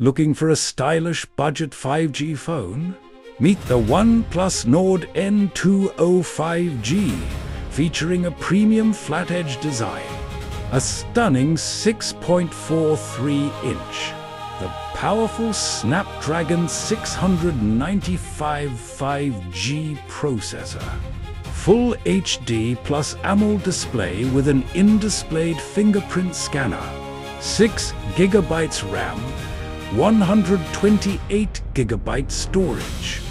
Looking for a stylish budget 5G phone? Meet the OnePlus Nord N20 5G, featuring a premium flat-edge design, a stunning 6.43-inch, the powerful Snapdragon 695 5G processor, Full HD plus AMOLED display with an in-displayed fingerprint scanner, 6 GB RAM, 128 GB storage,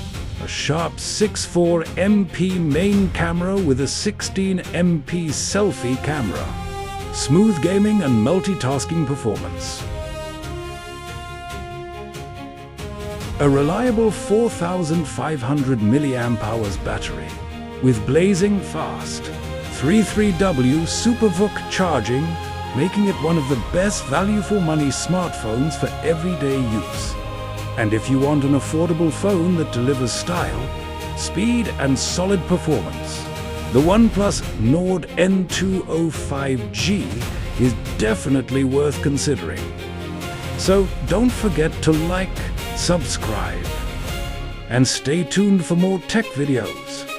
a sharp 64 MP main camera with a 16 MP selfie camera, smooth gaming and multitasking performance. A reliable 4,500 mAh battery with blazing fast 33W SuperVOOC charging, making it one of the best value for money smartphones for everyday use. And if you want an affordable phone that delivers style, speed and solid performance, the OnePlus Nord N20 5G is definitely worth considering. So don't forget to like, subscribe, and stay tuned for more tech videos.